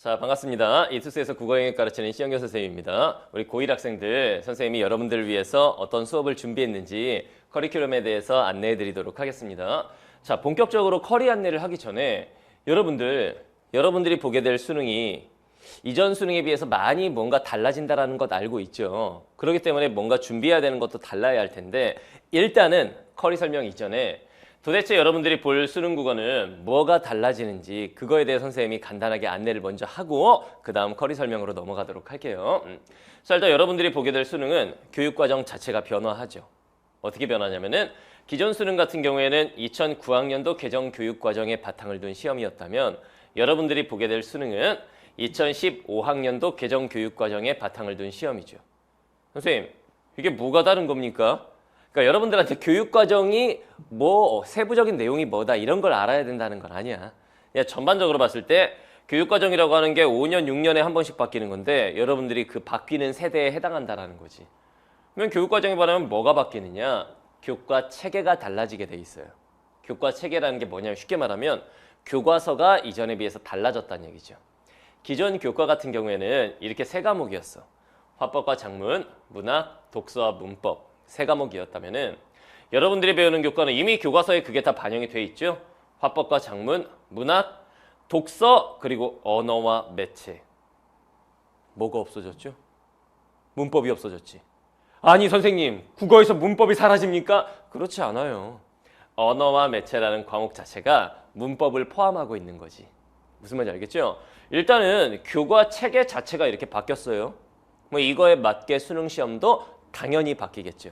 자, 반갑습니다. 이투스에서 국어 영역 가르치는 시영교 선생님입니다. 우리 고1 학생들, 선생님이 여러분들을 위해서 어떤 수업을 준비했는지 커리큘럼에 대해서 안내해 드리도록 하겠습니다. 자, 본격적으로 커리 안내를 하기 전에 여러분들이 보게 될 수능이 이전 수능에 비해서 많이 뭔가 달라진다는 것 알고 있죠. 그렇기 때문에 뭔가 준비해야 되는 것도 달라야 할 텐데 일단은 커리 설명 이전에 도대체 여러분들이 볼 수능 국어는 뭐가 달라지는지 그거에 대해 선생님이 간단하게 안내를 먼저 하고 그 다음 커리 설명으로 넘어가도록 할게요. 자, 일단 여러분들이 보게 될 수능은 교육과정 자체가 변화하죠. 어떻게 변하냐면은 기존 수능 같은 경우에는 2009학년도 개정 교육과정에 바탕을 둔 시험이었다면 여러분들이 보게 될 수능은 2015학년도 개정 교육과정에 바탕을 둔 시험이죠. 선생님, 이게 뭐가 다른 겁니까? 그러니까 여러분들한테 교육과정이 뭐 세부적인 내용이 뭐다 이런 걸 알아야 된다는 건 아니야. 그냥 전반적으로 봤을 때 교육과정이라고 하는 게 5년, 6년에 한 번씩 바뀌는 건데 여러분들이 그 바뀌는 세대에 해당한다라는 거지. 그러면 교육과정에 반하면 뭐가 바뀌느냐? 교과 체계가 달라지게 돼 있어요. 교과 체계라는 게 뭐냐면 쉽게 말하면 교과서가 이전에 비해서 달라졌다는 얘기죠. 기존 교과 같은 경우에는 이렇게 세 과목이었어. 화법과 작문, 문학, 독서와 문법. 세 과목이었다면은 여러분들이 배우는 교과는 이미 교과서에 그게 다 반영이 돼 있죠. 화법과 작문, 문학, 독서, 그리고 언어와 매체. 뭐가 없어졌죠? 문법이 없어졌지. 아니 선생님, 국어에서 문법이 사라집니까? 그렇지 않아요. 언어와 매체라는 과목 자체가 문법을 포함하고 있는 거지. 무슨 말인지 알겠죠? 일단은 교과 체계 자체가 이렇게 바뀌었어요. 뭐 이거에 맞게 수능 시험도 당연히 바뀌겠죠.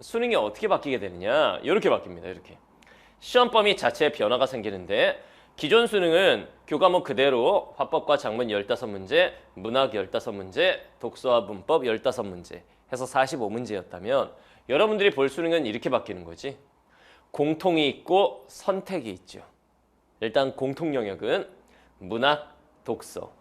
수능이 어떻게 바뀌게 되느냐? 이렇게 바뀝니다. 이렇게. 시험 범위 자체에 변화가 생기는데 기존 수능은 교과목 그대로 화법과 작문 15문제, 문학 15문제, 독서와 문법 15문제 해서 45문제였다면 여러분들이 볼 수능은 이렇게 바뀌는 거지. 공통이 있고 선택이 있죠. 일단 공통 영역은 문학, 독서.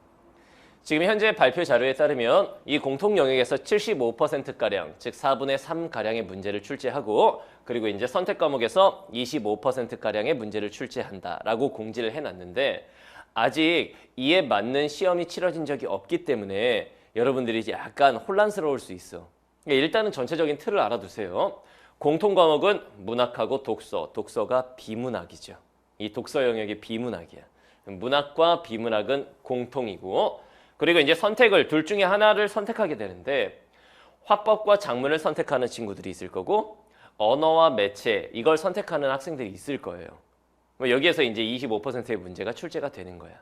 지금 현재 발표 자료에 따르면 이 공통 영역에서 75%가량, 즉 4분의 3가량의 문제를 출제하고 그리고 이제 선택 과목에서 25%가량의 문제를 출제한다라고 공지를 해놨는데 아직 이에 맞는 시험이 치러진 적이 없기 때문에 여러분들이 이제 약간 혼란스러울 수 있어. 일단은 전체적인 틀을 알아두세요. 공통 과목은 문학하고 독서, 독서가 비문학이죠. 이 독서 영역이 비문학이야. 문학과 비문학은 공통이고 그리고 이제 선택을 둘 중에 하나를 선택하게 되는데 화법과 작문을 선택하는 친구들이 있을 거고 언어와 매체 이걸 선택하는 학생들이 있을 거예요. 여기에서 이제 25%의 문제가 출제가 되는 거야.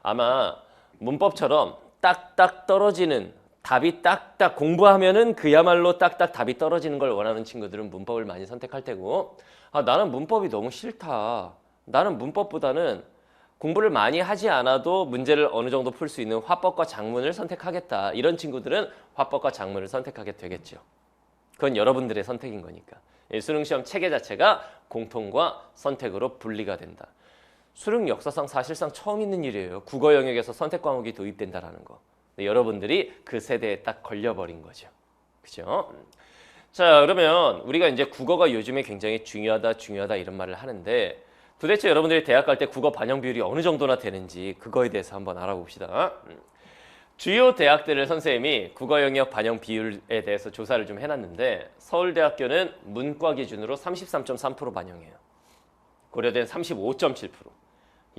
아마 문법처럼 딱딱 떨어지는 답이 딱딱 공부하면은 그야말로 딱딱 답이 떨어지는 걸 원하는 친구들은 문법을 많이 선택할 테고 나는 문법이 너무 싫다. 나는 문법보다는 공부를 많이 하지 않아도 문제를 어느 정도 풀 수 있는 화법과 작문을 선택하겠다. 이런 친구들은 화법과 작문을 선택하게 되겠죠. 그건 여러분들의 선택인 거니까. 수능시험 체계 자체가 공통과 선택으로 분리가 된다. 수능 역사상 사실상 처음 있는 일이에요. 국어 영역에서 선택 과목이 도입된다라는 거. 여러분들이 그 세대에 딱 걸려버린 거죠. 그죠? 자, 그러면 우리가 이제 국어가 요즘에 굉장히 중요하다 이런 말을 하는데 도대체 여러분들이 대학 갈 때 국어 반영 비율이 어느 정도나 되는지 그거에 대해서 한번 알아봅시다. 주요 대학들을 선생님이 국어 영역 반영 비율에 대해서 조사를 좀 해놨는데 서울대학교는 문과 기준으로 33.3% 반영해요. 고려대는 35.7%,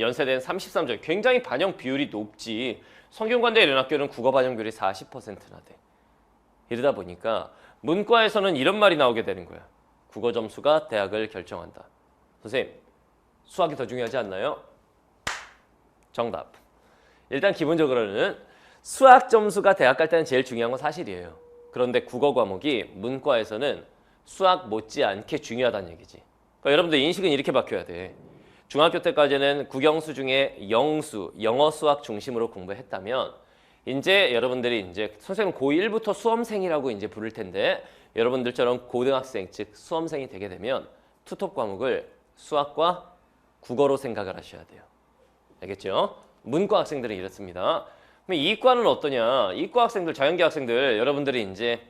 연세대는 33%. 굉장히 반영 비율이 높지. 성균관대 이런 학교는 국어 반영 비율이 40%나 돼. 이러다 보니까 문과에서는 이런 말이 나오게 되는 거야. 국어 점수가 대학을 결정한다. 선생님, 수학이 더 중요하지 않나요? 정답. 일단 기본적으로는 수학 점수가 대학 갈 때는 제일 중요한 건 사실이에요. 그런데 국어 과목이 문과에서는 수학 못지않게 중요하다는 얘기지. 그러니까 여러분들 인식은 이렇게 바뀌어야 돼. 중학교 때까지는 국영수 중에 영수, 영어 수학 중심으로 공부했다면 이제 여러분들이 이제 선생님 고1부터 수험생이라고 이제 부를 텐데 여러분들처럼 고등학생, 즉 수험생이 되게 되면 투톱 과목을 수학과 국어로 생각을 하셔야 돼요. 알겠죠? 문과 학생들은 이렇습니다. 그럼 이과는 어떠냐? 이과 학생들, 자연계 학생들, 여러분들이 이제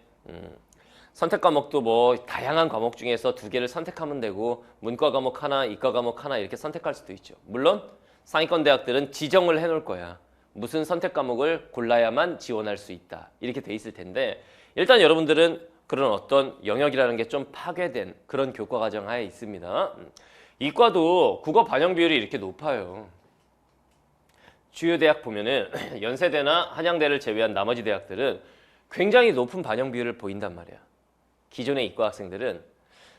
선택 과목도 뭐 다양한 과목 중에서 2개를 선택하면 되고 문과 과목 하나, 이과 과목 하나 이렇게 선택할 수도 있죠. 물론 상위권 대학들은 지정을 해놓을 거야. 무슨 선택 과목을 골라야만 지원할 수 있다. 이렇게 돼 있을 텐데 일단 여러분들은 그런 어떤 영역이라는 게 좀 파괴된 그런 교과 과정 하에 있습니다. 이과도 국어 반영 비율이 이렇게 높아요. 주요 대학 보면은 연세대나 한양대를 제외한 나머지 대학들은 굉장히 높은 반영 비율을 보인단 말이야. 기존의 이과 학생들은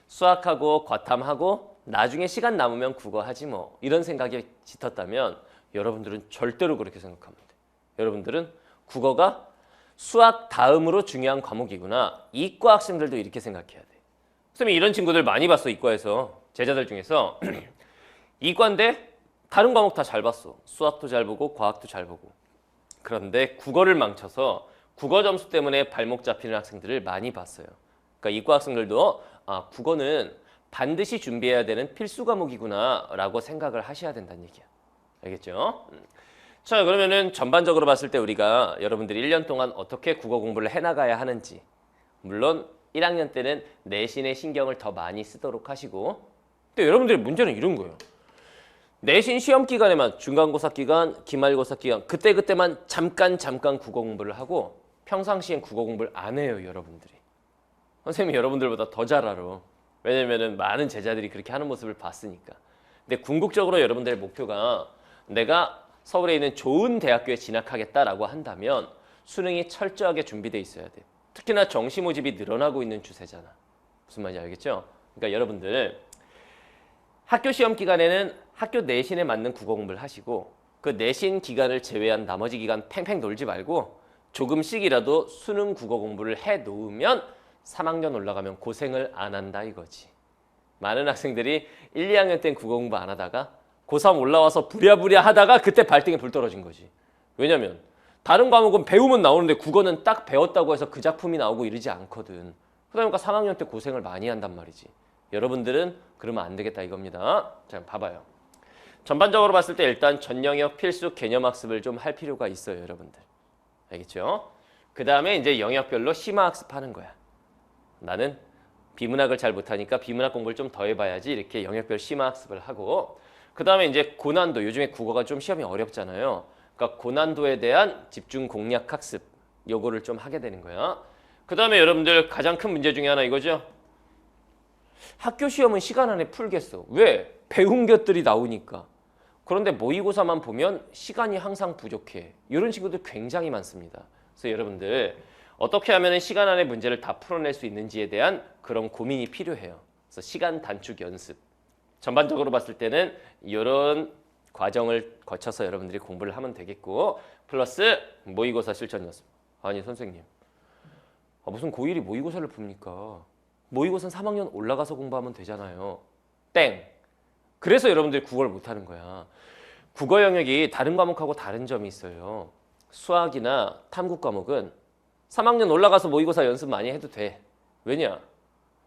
수학하고 과탐하고 나중에 시간 남으면 국어 하지 뭐 이런 생각이 짙었다면 여러분들은 절대로 그렇게 생각하면 돼. 여러분들은 국어가 수학 다음으로 중요한 과목이구나. 이과 학생들도 이렇게 생각해야 돼. 선생님 이런 친구들 많이 봤어. 이과에서 제자들 중에서 이과인데 다른 과목 다 잘 봤어. 수학도 잘 보고 과학도 잘 보고. 그런데 국어를 망쳐서 국어 점수 때문에 발목 잡히는 학생들을 많이 봤어요. 그러니까 이과 학생들도 국어는 반드시 준비해야 되는 필수 과목이구나 라고 생각을 하셔야 된다는 얘기야. 알겠죠? 자, 그러면은 전반적으로 봤을 때 우리가 여러분들이 1년 동안 어떻게 국어 공부를 해나가야 하는지, 물론 1학년 때는 내신에 신경을 더 많이 쓰도록 하시고, 근데 여러분들의 문제는 이런 거예요. 내신 시험 기간에만, 중간고사 기간, 기말고사 기간, 그때만 잠깐 국어 공부를 하고 평상시엔 국어 공부를 안 해요, 여러분들이. 선생님이 여러분들보다 더 잘 알아. 왜냐면은 많은 제자들이 그렇게 하는 모습을 봤으니까. 근데 궁극적으로 여러분들의 목표가 내가 서울에 있는 좋은 대학교에 진학하겠다라고 한다면 수능이 철저하게 준비돼 있어야 돼. 특히나 정시 모집이 늘어나고 있는 추세잖아. 무슨 말인지 알겠죠? 그러니까 여러분들 학교 시험 기간에는 학교 내신에 맞는 국어 공부를 하시고 그 내신 기간을 제외한 나머지 기간 팽팽 놀지 말고 조금씩이라도 수능 국어 공부를 해 놓으면 3학년 올라가면 고생을 안 한다 이거지. 많은 학생들이 1, 2학년 땐 국어 공부 안 하다가 고3 올라와서 부랴부랴 하다가 그때 발등에 불 떨어진 거지. 왜냐면 다른 과목은 배우면 나오는데 국어는 딱 배웠다고 해서 그 작품이 나오고 이러지 않거든. 그러니까 3학년 때 고생을 많이 한단 말이지. 여러분들은 그러면 안 되겠다 이겁니다. 자, 봐봐요. 전반적으로 봤을 때 일단 전 영역 필수 개념 학습을 좀 할 필요가 있어요, 여러분들. 알겠죠? 그 다음에 이제 영역별로 심화 학습하는 거야. 나는 비문학을 잘 못하니까 비문학 공부를 좀 더 해봐야지 이렇게 영역별 심화 학습을 하고 그 다음에 이제 고난도, 요즘에 국어가 좀 시험이 어렵잖아요. 그러니까 고난도에 대한 집중 공략 학습 요거를 좀 하게 되는 거야. 그 다음에 여러분들 가장 큰 문제 중에 하나 이거죠. 학교 시험은 시간 안에 풀겠어. 왜? 배운 것들이 나오니까. 그런데 모의고사만 보면 시간이 항상 부족해. 이런 친구들 굉장히 많습니다. 그래서 여러분들 어떻게 하면 시간 안에 문제를 다 풀어낼 수 있는지에 대한 그런 고민이 필요해요. 그래서 시간 단축 연습. 전반적으로 봤을 때는 이런 과정을 거쳐서 여러분들이 공부를 하면 되겠고 플러스 모의고사 실전 연습. 아니 선생님, 무슨 고1이 모의고사를 풉니까? 모의고사는 3학년 올라가서 공부하면 되잖아요. 땡! 그래서 여러분들이 국어를 못하는 거야. 국어 영역이 다른 과목하고 다른 점이 있어요. 수학이나 탐구 과목은 3학년 올라가서 모의고사 연습 많이 해도 돼. 왜냐?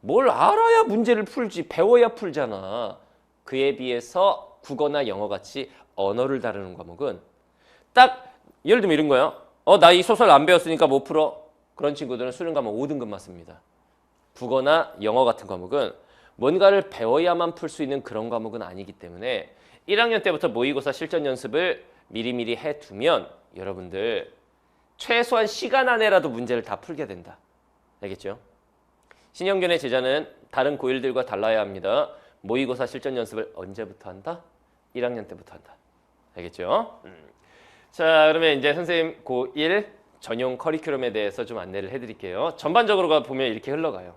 뭘 알아야 문제를 풀지 배워야 풀잖아. 그에 비해서 국어나 영어같이 언어를 다루는 과목은 딱 예를 들면 이런 거야. 나 이 소설 안 배웠으니까 못 풀어. 그런 친구들은 수능 가면 5등급 맞습니다. 국어나 영어 같은 과목은 뭔가를 배워야만 풀 수 있는 그런 과목은 아니기 때문에 1학년 때부터 모의고사 실전 연습을 미리미리 해두면 여러분들 최소한 시간 안에라도 문제를 다 풀게 된다. 알겠죠? 신영균의 제자는 다른 고1들과 달라야 합니다. 모의고사 실전 연습을 언제부터 한다? 1학년 때부터 한다. 알겠죠? 자, 그러면 이제 선생님 고1 전용 커리큘럼에 대해서 좀 안내를 해드릴게요. 전반적으로 보면 이렇게 흘러가요.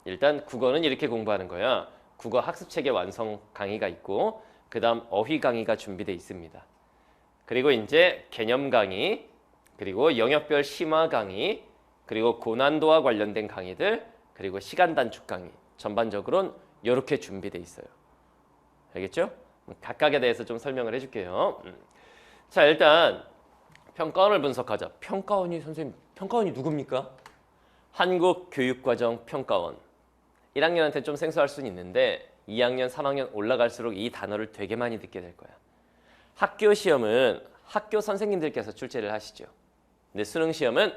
일단 국어는 이렇게 공부하는 거야. 국어 학습체계 완성 강의가 있고 그 다음 어휘 강의가 준비되어 있습니다. 그리고 이제 개념 강의, 그리고 영역별 심화 강의, 그리고 고난도와 관련된 강의들, 그리고 시간 단축 강의. 전반적으로는 이렇게 준비되어 있어요. 알겠죠? 각각에 대해서 좀 설명을 해줄게요. 자, 일단 평가원을 분석하자. 평가원이 선생님, 평가원이 누굽니까? 한국교육과정평가원. 1학년한테 좀 생소할 수는 있는데 2학년, 3학년 올라갈수록 이 단어를 되게 많이 듣게 될 거야. 학교 시험은 학교 선생님들께서 출제를 하시죠. 근데 수능 시험은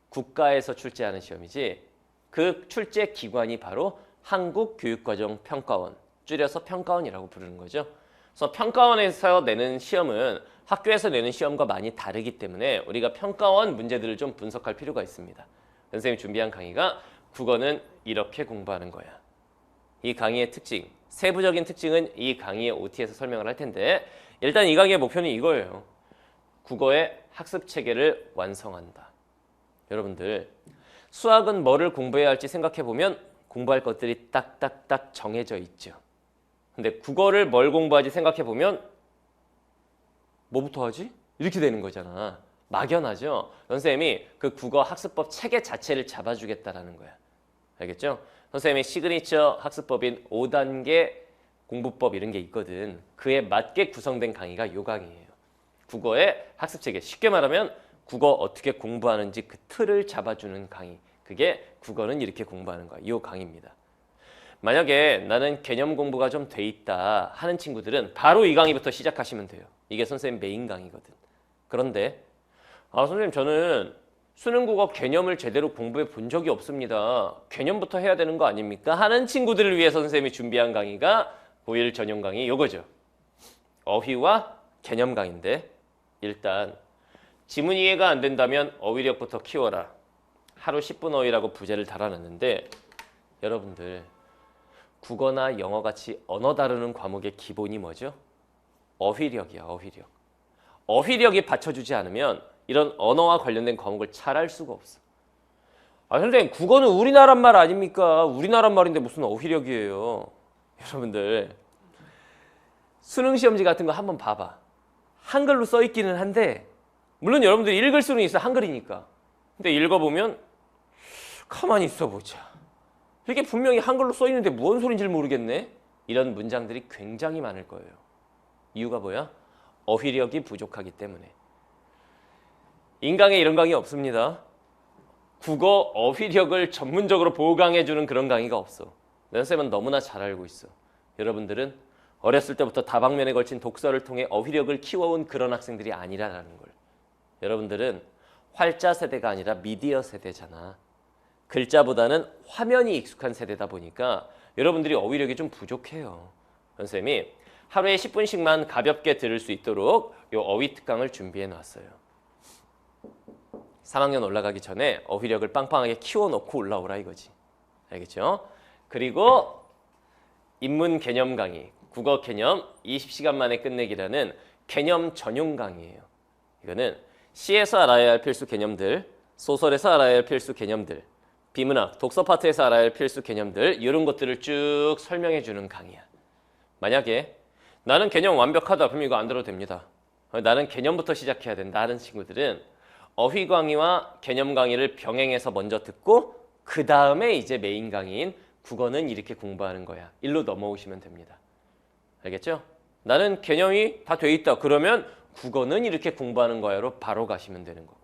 국가에서 출제하는 시험이지 그 출제 기관이 바로 한국교육과정평가원, 줄여서 평가원이라고 부르는 거죠. 그래서 평가원에서 내는 시험은 학교에서 내는 시험과 많이 다르기 때문에 우리가 평가원 문제들을 좀 분석할 필요가 있습니다. 선생님이 준비한 강의가 국어는 이렇게 공부하는 거야. 이 강의의 특징, 세부적인 특징은 이 강의의 OT에서 설명을 할 텐데 일단 이 강의의 목표는 이거예요. 국어의 학습 체계를 완성한다. 여러분들 수학은 뭐를 공부해야 할지 생각해 보면 공부할 것들이 딱딱딱 정해져 있죠. 근데 국어를 뭘 공부하지 생각해 보면 뭐부터 하지? 이렇게 되는 거잖아. 막연하죠. 선생님이 그 국어 학습법 체계 자체를 잡아주겠다라는 거야. 알겠죠? 선생님의 시그니처 학습법인 5단계 공부법 이런 게 있거든. 그에 맞게 구성된 강의가 이 강의예요. 국어의 학습 체계. 쉽게 말하면 국어 어떻게 공부하는지 그 틀을 잡아주는 강의. 그게 국어는 이렇게 공부하는 거야. 이 강의입니다. 만약에 나는 개념 공부가 좀 돼 있다 하는 친구들은 바로 이 강의부터 시작하시면 돼요. 이게 선생님 메인 강의거든. 그런데 선생님 저는 수능 국어 개념을 제대로 공부해 본 적이 없습니다. 개념부터 해야 되는 거 아닙니까? 하는 친구들을 위해서 선생님이 준비한 강의가 고1 전용 강의 요거죠. 어휘와 개념 강의인데 일단 지문 이해가 안 된다면 어휘력부터 키워라. 하루 10분 어휘라고 부제를 달아놨는데 여러분들 국어나 영어 같이 언어 다루는 과목의 기본이 뭐죠? 어휘력이야, 어휘력. 어휘력이 받쳐주지 않으면 이런 언어와 관련된 과목을 잘 할 수가 없어. 선생님, 국어는 우리나라 말 아닙니까? 우리나라 말인데 무슨 어휘력이에요. 여러분들, 수능 시험지 같은 거 한번 봐봐. 한글로 써 있기는 한데, 물론 여러분들이 읽을 수는 있어, 한글이니까. 근데 읽어보면, 가만히 있어보자. 이게 분명히 한글로 써 있는데 무슨 소린지를 모르겠네? 이런 문장들이 굉장히 많을 거예요. 이유가 뭐야? 어휘력이 부족하기 때문에. 인강에 이런 강의 없습니다. 국어 어휘력을 전문적으로 보강해주는 그런 강의가 없어. 선생님은 너무나 잘 알고 있어. 여러분들은 어렸을 때부터 다방면에 걸친 독서를 통해 어휘력을 키워온 그런 학생들이 아니라는 걸. 여러분들은 활자 세대가 아니라 미디어 세대잖아. 글자보다는 화면이 익숙한 세대다 보니까 여러분들이 어휘력이 좀 부족해요. 선생님이 하루에 10분씩만 가볍게 들을 수 있도록 이 어휘 특강을 준비해 놨어요. 3학년 올라가기 전에 어휘력을 빵빵하게 키워놓고 올라오라 이거지. 알겠죠? 그리고 인문 개념 강의, 국어 개념 20시간 만에 끝내기라는 개념 전용 강의예요. 이거는 시에서 알아야 할 필수 개념들, 소설에서 알아야 할 필수 개념들, 비문학, 독서 파트에서 알아야 할 필수 개념들 이런 것들을 쭉 설명해 주는 강의야. 만약에 나는 개념 완벽하다 그럼 이거 안 들어도 됩니다. 나는 개념부터 시작해야 된다 하는 친구들은 어휘 강의와 개념 강의를 병행해서 먼저 듣고 그 다음에 이제 메인 강의인 국어는 이렇게 공부하는 거야. 일로 넘어오시면 됩니다. 알겠죠? 나는 개념이 다 돼 있다. 그러면 국어는 이렇게 공부하는 거야로 바로 가시면 되는 거고.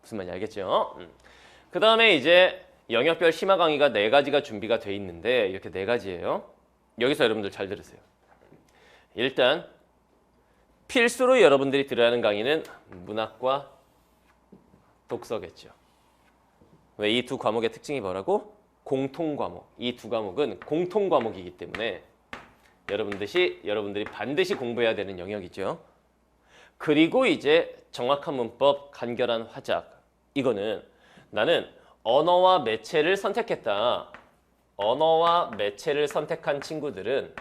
무슨 말인지 알겠죠? 그 다음에 이제 영역별 심화 강의가 4가지가 준비가 돼 있는데 이렇게 4가지예요. 여기서 여러분들 잘 들으세요. 일단 필수로 여러분들이 들어야 하는 강의는 문학과 독서겠죠. 왜 이 두 과목의 특징이 뭐라고? 공통 과목. 이 두 과목은 공통 과목이기 때문에 여러분들이 반드시 공부해야 되는 영역이죠. 그리고 이제 정확한 문법, 간결한 화작. 이거는 나는 언어와 매체를 선택했다. 언어와 매체를 선택한 친구들은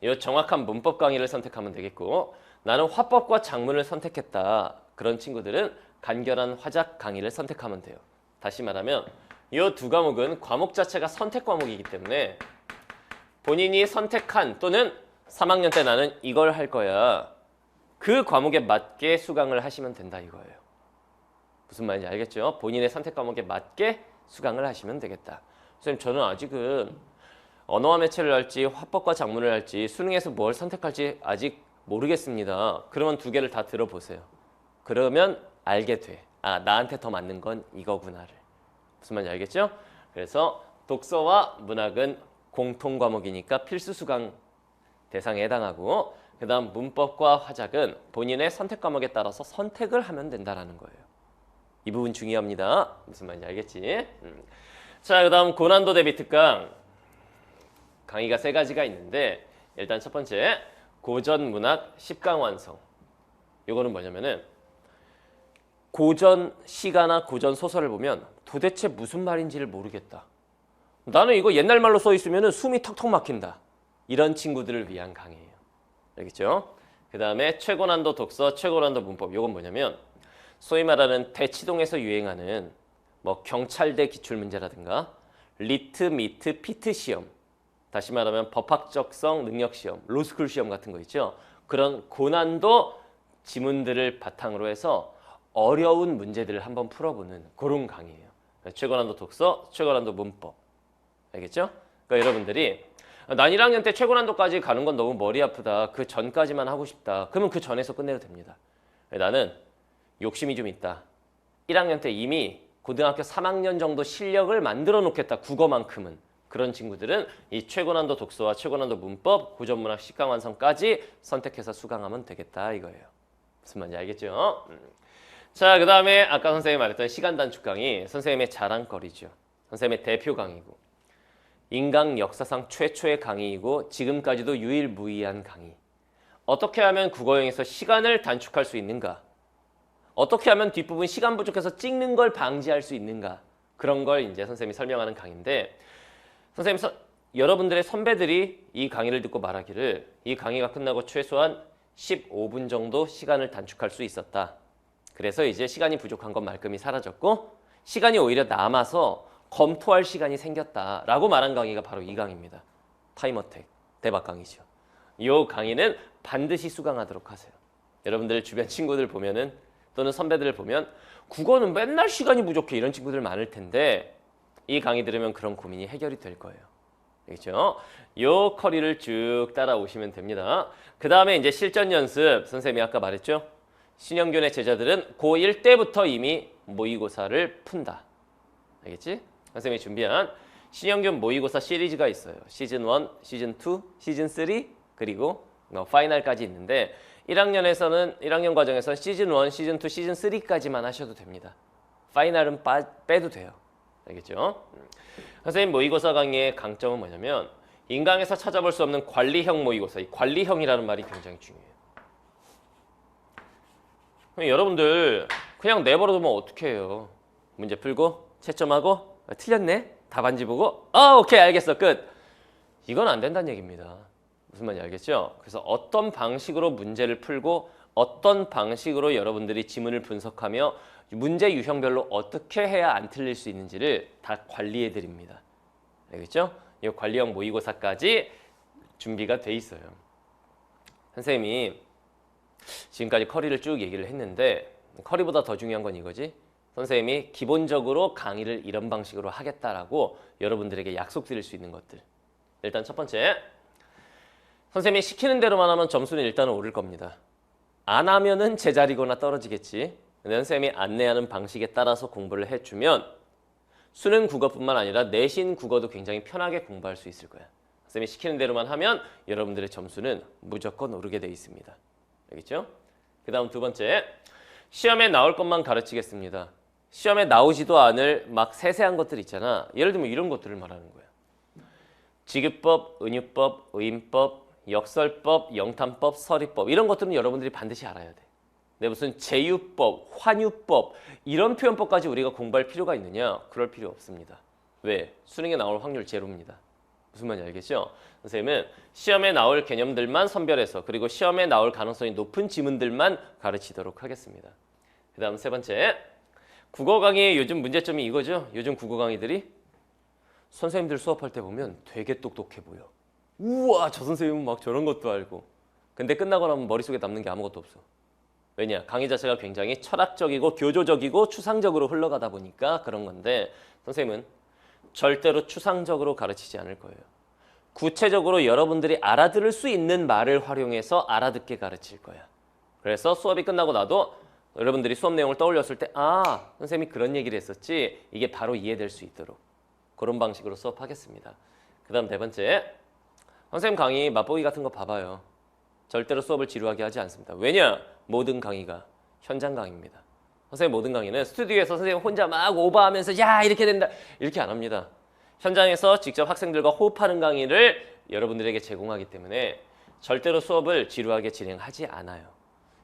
이 정확한 문법 강의를 선택하면 되겠고 나는 화법과 작문을 선택했다. 그런 친구들은 간결한 화작 강의를 선택하면 돼요. 다시 말하면 이 두 과목은 과목 자체가 선택 과목이기 때문에 본인이 선택한 또는 3학년 때 나는 이걸 할 거야. 그 과목에 맞게 수강을 하시면 된다 이거예요. 무슨 말인지 알겠죠? 본인의 선택 과목에 맞게 수강을 하시면 되겠다. 선생님 저는 아직은 언어와 매체를 할지 화법과 작문을 할지 수능에서 뭘 선택할지 아직 모르겠습니다. 그러면 2개를 다 들어보세요. 그러면 알게 돼. 아, 나한테 더 맞는 건 이거구나를. 무슨 말인지 알겠죠? 그래서 독서와 문학은 공통 과목이니까 필수 수강 대상에 해당하고 그 다음 문법과 화작은 본인의 선택 과목에 따라서 선택을 하면 된다는 거예요. 이 부분 중요합니다. 무슨 말인지 알겠지? 자, 그 다음 고난도 대비 특강. 강의가 세 가지가 있는데 일단 첫 번째 고전 문학 10강 완성. 이거는 뭐냐면은 고전 시가나 고전 소설을 보면 도대체 무슨 말인지를 모르겠다. 나는 이거 옛날 말로 써 있으면 숨이 턱턱 막힌다. 이런 친구들을 위한 강의예요. 알겠죠? 그 다음에 최고난도 독서, 최고난도 문법. 이건 뭐냐면 소위 말하는 대치동에서 유행하는 뭐 경찰대 기출문제라든가 리트, 미트, 피트 시험. 다시 말하면 법학적성 능력 시험, 로스쿨 시험 같은 거 있죠. 그런 고난도 지문들을 바탕으로 해서 어려운 문제들을 한번 풀어보는 그런 강의예요. 최고난도 독서, 최고난도 문법. 알겠죠? 그러니까 여러분들이 난 1학년 때 최고난도까지 가는 건 너무 머리 아프다. 그 전까지만 하고 싶다. 그러면 그 전에서 끝내도 됩니다. 나는 욕심이 좀 있다. 1학년 때 이미 고등학교 3학년 정도 실력을 만들어 놓겠다. 국어만큼은. 그런 친구들은 이 최고난도 독서와 최고난도 문법, 고전문학 10강 완성까지 선택해서 수강하면 되겠다 이거예요. 무슨 말인지 알겠죠? 자, 그 다음에 아까 선생님이 말했던 시간 단축 강의, 선생님의 자랑거리죠. 선생님의 대표 강의고 인간 역사상 최초의 강의이고 지금까지도 유일무이한 강의. 어떻게 하면 국어형에서 시간을 단축할 수 있는가? 어떻게 하면 뒷부분 시간 부족해서 찍는 걸 방지할 수 있는가? 그런 걸 이제 선생님이 설명하는 강의인데 선생님, 여러분들의 선배들이 이 강의를 듣고 말하기를 이 강의가 끝나고 최소한 15분 정도 시간을 단축할 수 있었다. 그래서 이제 시간이 부족한 건 말끔히 사라졌고 시간이 오히려 남아서 검토할 시간이 생겼다라고 말한 강의가 바로 이 강의입니다. 타임어택 대박 강의죠. 이 강의는 반드시 수강하도록 하세요. 여러분들 주변 친구들 보면은 또는 선배들을 보면 국어는 맨날 시간이 부족해 이런 친구들 많을 텐데 이 강의 들으면 그런 고민이 해결이 될 거예요. 알겠죠? 요 커리를 쭉 따라오시면 됩니다. 그 다음에 이제 실전 연습 선생님이 아까 말했죠. 신영균의 제자들은 고1 때부터 이미 모의고사를 푼다. 알겠지? 선생님이 준비한 신영균 모의고사 시리즈가 있어요. 시즌 1, 시즌 2, 시즌 3 그리고 파이널까지 있는데 1학년 과정에서는 시즌 1, 시즌 2, 시즌 3까지만 하셔도 됩니다. 파이널은 빼도 돼요. 알겠죠? 선생님 모의고사 강의의 강점은 뭐냐면 인강에서 찾아볼 수 없는 관리형 모의고사. 이 관리형이라는 말이 굉장히 중요해요. 여러분들 그냥 내버려두면 어떻게 해요? 문제 풀고 채점하고 틀렸네? 답안지 보고 오케이 알겠어 끝. 이건 안 된다는 얘기입니다. 무슨 말인지 알겠죠? 그래서 어떤 방식으로 문제를 풀고 어떤 방식으로 여러분들이 지문을 분석하며 문제 유형별로 어떻게 해야 안 틀릴 수 있는지를 다 관리해 드립니다. 알겠죠? 이 관리형 모의고사까지 준비가 돼 있어요. 선생님이 지금까지 커리를 쭉 얘기를 했는데 커리보다 더 중요한 건 이거지. 선생님이 기본적으로 강의를 이런 방식으로 하겠다라고 여러분들에게 약속드릴 수 있는 것들. 일단 첫 번째, 선생님이 시키는 대로만 하면 점수는 일단은 오를 겁니다. 안 하면은 제자리거나 떨어지겠지. 근데 선생님이 안내하는 방식에 따라서 공부를 해주면 수능 국어뿐만 아니라 내신 국어도 굉장히 편하게 공부할 수 있을 거야. 선생님이 시키는 대로만 하면 여러분들의 점수는 무조건 오르게 돼 있습니다. 알겠죠? 그 다음 두 번째, 시험에 나올 것만 가르치겠습니다. 시험에 나오지도 않을 막 세세한 것들 있잖아. 예를 들면 이런 것들을 말하는 거야. 지규법, 은유법, 의인법, 역설법, 영탄법, 서리법 이런 것들은 여러분들이 반드시 알아야 돼. 근데 무슨 제유법, 환유법 이런 표현법까지 우리가 공부할 필요가 있느냐? 그럴 필요 없습니다. 왜? 수능에 나올 확률 제로입니다. 무슨 말인지 알겠죠? 선생님은 시험에 나올 개념들만 선별해서 그리고 시험에 나올 가능성이 높은 지문들만 가르치도록 하겠습니다. 그 다음 세 번째, 국어 강의의 요즘 문제점이 이거죠. 요즘 국어 강의들이 선생님들 수업할 때 보면 되게 똑똑해 보여. 우와, 저 선생님은 막 저런 것도 알고. 근데 끝나고 나면 머릿속에 남는 게 아무것도 없어. 왜냐? 강의 자체가 굉장히 철학적이고 교조적이고 추상적으로 흘러가다 보니까 그런 건데 선생님은 절대로 추상적으로 가르치지 않을 거예요. 구체적으로 여러분들이 알아들을 수 있는 말을 활용해서 알아듣게 가르칠 거야. 그래서 수업이 끝나고 나도 여러분들이 수업 내용을 떠올렸을 때 선생님이 그런 얘기를 했었지 이게 바로 이해될 수 있도록 그런 방식으로 수업하겠습니다. 그 다음 네 번째, 선생님 강의 맛보기 같은 거 봐봐요. 절대로 수업을 지루하게 하지 않습니다. 왜냐? 모든 강의가 현장 강의입니다. 선생님 모든 강의는 스튜디오에서 선생님 혼자 막 오버하면서 야 이렇게 된다 이렇게 안 합니다. 현장에서 직접 학생들과 호흡하는 강의를 여러분들에게 제공하기 때문에 절대로 수업을 지루하게 진행하지 않아요.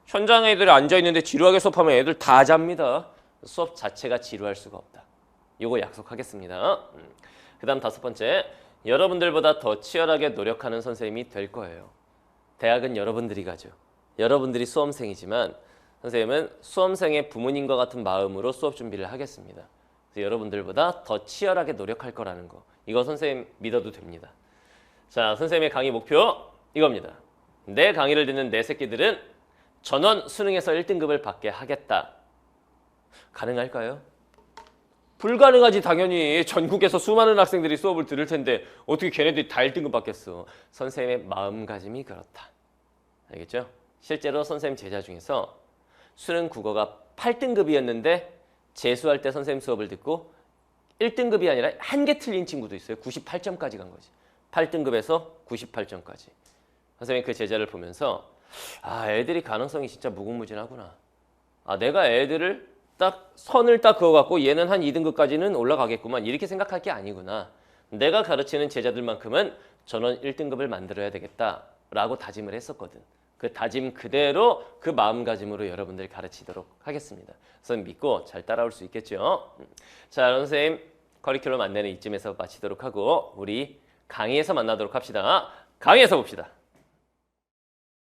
현장에 애들이 앉아있는데 지루하게 수업하면 애들 다 잡니다. 수업 자체가 지루할 수가 없다. 이거 약속하겠습니다. 그 다음 5번째, 여러분들보다 더 치열하게 노력하는 선생님이 될 거예요. 대학은 여러분들이 가죠. 여러분들이 수험생이지만 선생님은 수험생의 부모님과 같은 마음으로 수업 준비를 하겠습니다. 그래서 여러분들보다 더 치열하게 노력할 거라는 거. 이거 선생님 믿어도 됩니다. 자, 선생님의 강의 목표 이겁니다. 내 강의를 듣는 내 새끼들은 전원 수능에서 1등급을 받게 하겠다. 가능할까요? 불가능하지 당연히. 전국에서 수많은 학생들이 수업을 들을 텐데 어떻게 걔네들이 다 1등급 받겠어. 선생님의 마음가짐이 그렇다. 알겠죠? 실제로 선생님 제자 중에서 수능 국어가 8등급이었는데 재수할 때 선생님 수업을 듣고 1등급이 아니라 한 개 틀린 친구도 있어요. 98점까지 간 거지. 8등급에서 98점까지. 선생님이 그 제자를 보면서 아, 애들이 가능성이 진짜 무궁무진하구나. 아, 내가 애들을 딱 선을 딱 그어갖고 얘는 한 2등급까지는 올라가겠구만. 이렇게 생각할 게 아니구나. 내가 가르치는 제자들만큼은 전원 1등급을 만들어야 되겠다라고 다짐을 했었거든. 그 다짐 그대로 그 마음가짐으로 여러분들 가르치도록 하겠습니다. 선생님 믿고 잘 따라올 수 있겠죠? 자, 선생님 커리큘럼 안내는 이쯤에서 마치도록 하고 우리 강의에서 만나도록 합시다. 강의에서 봅시다.